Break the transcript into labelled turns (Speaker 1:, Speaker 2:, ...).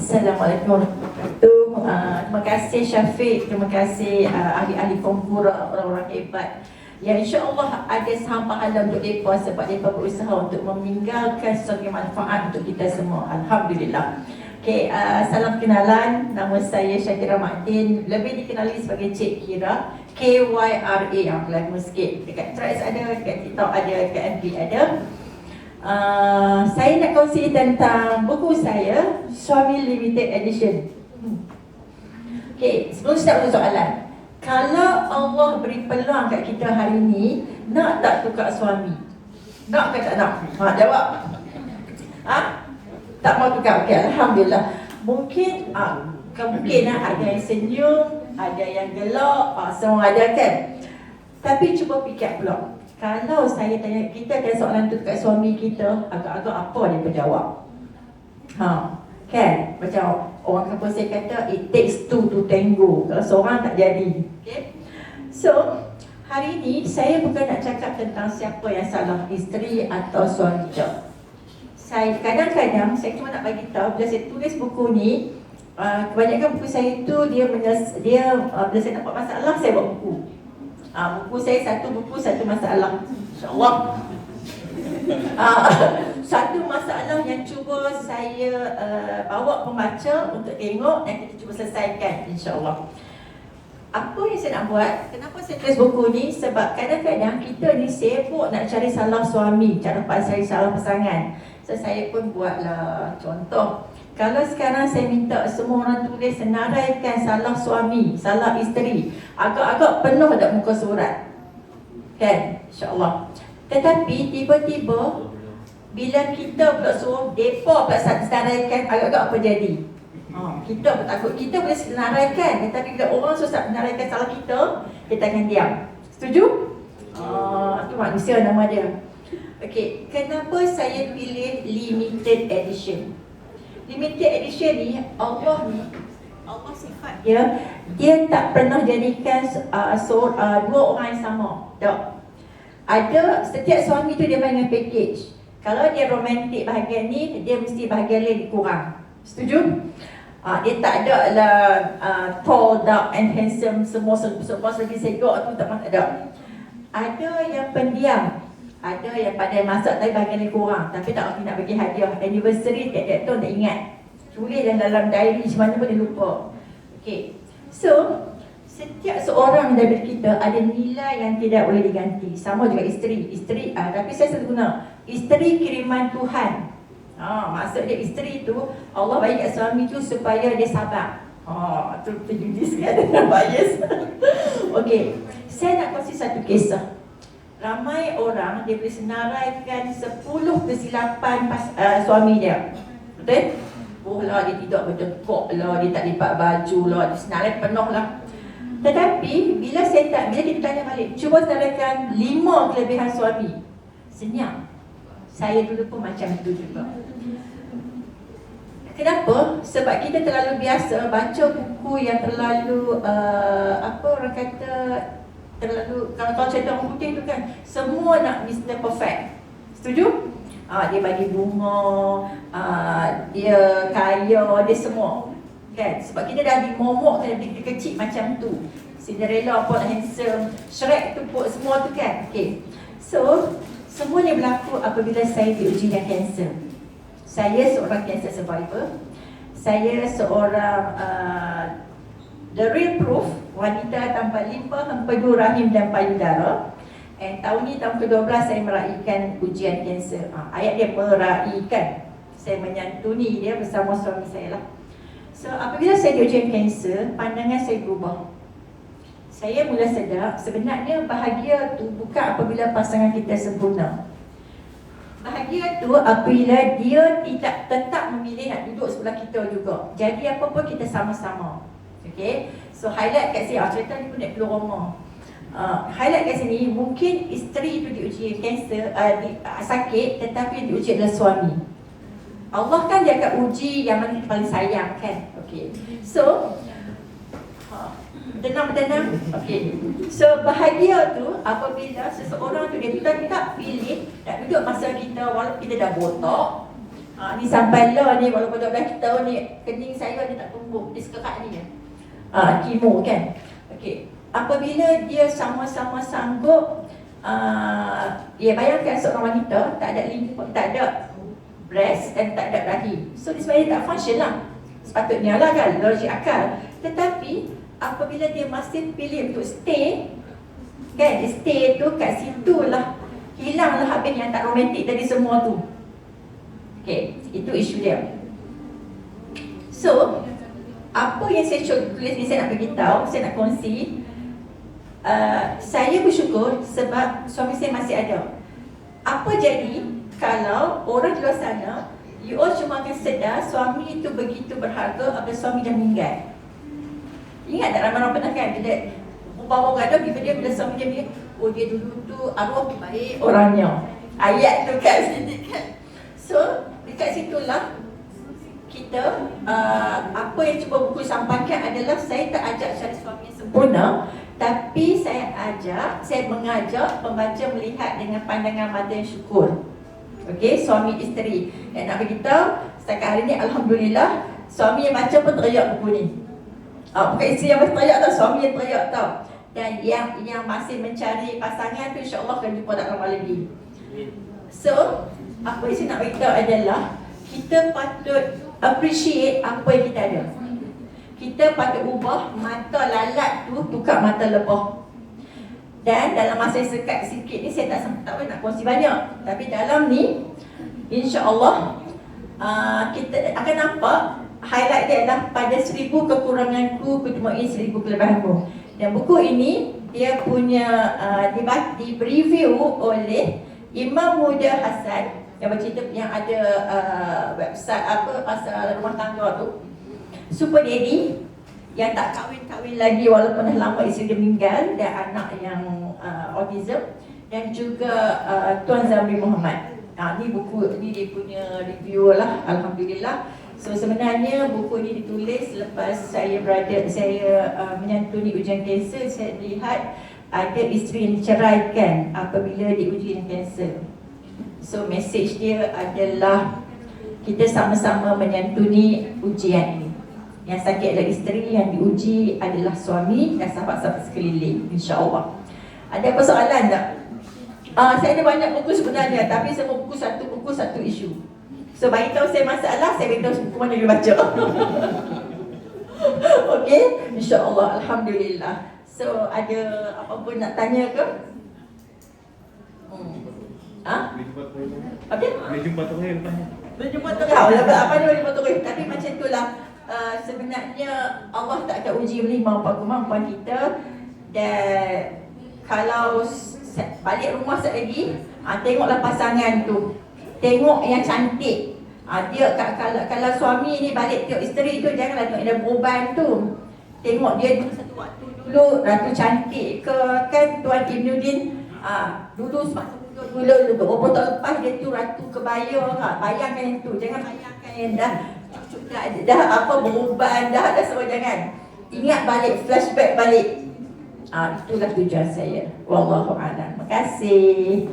Speaker 1: Assalamualaikum warahmatullahi wabarakatuh. Terima kasih Syafiq, terima kasih ahli-ahli kompura, orang-orang hebat. Ya, insya-Allah ada saham pahala untuk mereka sebab mereka berusaha untuk meninggalkan sesuatu yang manfaat untuk kita semua. Alhamdulillah. Okey, salam kenalan. Nama saya Syakira Mahdin, lebih dikenali sebagai Cik Kira. KYRA, yang lama sikit. Dekat Threads ada, dekat TikTok ada, dekat FB ada. Saya nak kongsi tentang buku saya, Suami Limited Edition. Okey, sebelum start soalan, kalau Allah beri peluang kat kita hari ni, nak tak tukar suami? Nak ke tak nak? Jawab. Tak mau tukar? Okey, Alhamdulillah. Mungkin kemungkinan ada yang senyum, ada yang gelak, semua ada kan? Tapi cuba fikir pula, kalau saya tanya, kita tanya soalan tu kat suami kita, agak-agak apa dia berjawab? Kan? Macam orang kampung saya kata, it takes two to tango. Kalau seorang tak jadi. Okay? So, hari ni saya bukan nak cakap tentang siapa yang salah, isteri atau suami kita. Saya kadang-kadang saya cuma nak bagi tahu, bila saya tulis buku ni, kebanyakan buku saya tu dia bila saya dapat masalah, saya buat buku. Buku saya satu buku, satu masalah. InsyaAllah. Satu masalah yang cuba saya bawa pembaca untuk tengok dan kita cuba selesaikan, insyaAllah. Apa yang saya nak buat? Kenapa saya tulis buku ni? Sebab kadang-kadang kita ni sibuk nak cari salah suami, cari salah pasangan. So saya pun buatlah contoh. Kalau sekarang saya minta semua orang tulis senaraikan salah suami, salah isteri, agak-agak penuh dah muka surat. Kan? InsyaAllah. Tetapi tiba-tiba bila kita pula suruh mereka pula senaraikan, agak-agak apa jadi? Kita pun takut. Kita boleh senaraikan, tetapi bila orang susah menaraikan salah kita akan diam. Setuju? Itu manusia nama dia. Okey, kenapa saya pilih limited edition? Limited edition ni, Allah sifat dia tak pernah jadikan dua orang yang sama. Tak. Ada, setiap suami tu dia main dengan package. Kalau dia romantik bahagian ni, dia mesti bahagian lain dikurang. Setuju? Dia tak ada lah tall, dark and handsome, semua lagi segok tu tak ada. Ada yang pendiam, ada yang pandai masak tapi bahagian lain kurang, tapi tak nak bagi hadiah anniversary tiap-tiap tahun tak ingat. Tulis dalam diary macam mana pun dia lupa. Okay, so setiap seorang daripada kita ada nilai yang tidak boleh diganti. Sama juga isteri, tapi saya selalu guna isteri kiriman Tuhan. Maksud dia isteri tu Allah bagi kat suami tu supaya dia sabar. Tu prejudis kan, bias. Okay, saya nak kongsi satu kisah. Ramai orang dia boleh senaraikan 10 kesilapan suami dia. Betul? Lah dia tidak bertekuk lah, dia tak lipat baju lah, dia senarai penuh lah. Tetapi bila kita tanya balik, cuba senaraikan 5 kelebihan suami, senyap. Saya dulu pun macam itu juga. Kenapa? Sebab kita terlalu biasa baca buku yang terlalu orang kata terlalu, kalau cerita orang putih tu kan, semua nak Mr. Perfect. Setuju? Dia bagi bunga, dia kaya, dia semua. Kan? Sebab kita dah dimomok dari kecil macam tu. Cinderella pun handsome, Shrek tu pun semua tu kan. Okay. So, semua ni berlaku apabila saya diuji dengan kanser. Saya seorang cancer survivor. Saya seorang the real proof wanita tanpa limpa, empedu rahim dan payudara. Tahun ni tahun ke-12 saya meraihkan ujian kanser. Ayat dia meraihkan. Saya menyantuni dia bersama suami saya lah. So apabila saya diujian kanser, pandangan saya berubah. Saya mula sedar sebenarnya bahagia tu bukan apabila pasangan kita sempurna. Bahagia tu apabila dia tidak tetap memilih nak duduk sebelah kita juga. Jadi apa-apa kita sama-sama. Okay, so highlight kat sini, cerita ni pun nak keluar rumah. Highlight kat sini, mungkin isteri tu diuji kanser, sakit, tetapi diuji adalah suami. Allah kan dia akan uji yang mana paling sayang kan. Okay, so tenang. Okay, so bahagia tu apabila seseorang tu dia tak pilih nak duduk masa kita walaupun kita dah botak, Ni sampai lah ni, walaupun 12 tahun ni, kening saya dia tak tumbuh, dia sekerat ni. Kemo kan. Okey. Apabila dia sama-sama sanggup, bayangkan seorang wanita tak ada tak ada breast dan tak ada rahim. So dia sebenarnya tak function lah. Sepatutnya lah kan, logik akal. Tetapi apabila dia masih pilih untuk stay, kan, dia stay tu kat situ lah, hilanglah habis yang tak romantik tadi semua tu. Okay, itu isu dia. So, apa yang saya tulis ni saya nak beritahu, saya nak kongsi. Saya bersyukur sebab suami saya masih ada. Apa jadi kalau orang di luar sana, you all cuma akan sedar suami itu begitu berharga apabila suami dah meninggal. Ingat tak ramai orang pernah kan, bila bawa gaduh, bila suami dia bilang, oh dia dulu tu arwah baik orangnya. Ayat tu kat sini kan. So, dekat situlah kita, apa yang cuba buku sampaikan adalah saya tak ajak cari suami yang sempurna, tapi saya mengajak pembaca melihat dengan pandangan mata yang syukur. Okey, suami isteri. Dan nak beritahu, setakat hari ni Alhamdulillah, suami yang baca pun teriak buku ni. Bukan isteri yang teriak tau, suami yang teriak tau. Dan yang masih mencari pasangan tu insya-Allah akan jumpa tak lama lagi. So, apa yang saya nak beritahu adalah kita patut appreciate apa yang kita ada. Kita patut ubah mata lalat tu tukar mata lebah. Dan dalam masa yang sekat sikit ni saya tak boleh nak kongsi banyak. Tapi dalam ni insya-Allah kita akan nampak highlight dia adalah pada 1000 kekuranganku kutemui 1000 kelebihanku. Dan buku ini dia punya di-review oleh Imam Muda Hassan yang bercerita yang ada website pasal rumah tangga tu, Super Daddy yang tak kahwin lagi walaupun dah lama isteri dia meninggal dan anak yang autism, dan juga Tuan Zamri Muhammad. Ni buku ni dia punya review lah, Alhamdulillah. So sebenarnya buku ni ditulis lepas saya menyantuni ujian kanser. Saya lihat ada isteri yang diceraikan apabila diuji dengan kanser. So message dia adalah kita sama-sama menyantuni ujian ini. Yang sakit adalah isteri, yang diuji adalah suami dan sahabat-sahabat sekeliling, insya-Allah. Ada persoalan tak? Saya ada banyak buku sebenarnya, tapi semua buku satu isu. So bagi tahu saya masalah, saya beritahu buku mana dia baca. Okey, insya-Allah, alhamdulillah. So ada apa pun nak tanya ke? Okey.
Speaker 2: Boleh jumpa terakhir tanya.
Speaker 1: Boleh jumpa terakhir. Apa dia boleh jumpa terakhir? Tapi macam itulah. Sebenarnya Allah tak akan uji kemampuan kita. Dan kalau balik rumah sekejap lagi, tengoklah pasangan tu. Tengok yang cantik. Dia kalau suami ni balik tengok isteri tu, janganlah tengok dia beruban tu. Tengok dia satu waktu dulu ratu cantik ke kan, Tuan Ibnuddin. Dulu semasa muda dulu berapa tahun lepas dia tu ratu kebaya kan. Bayangkan yang tu, jangan bayangkan yang dah beruban dah semua, jangan. Ingat balik, flashback balik. Itulah tujuan saya. Wallahu a'lam. Terima kasih.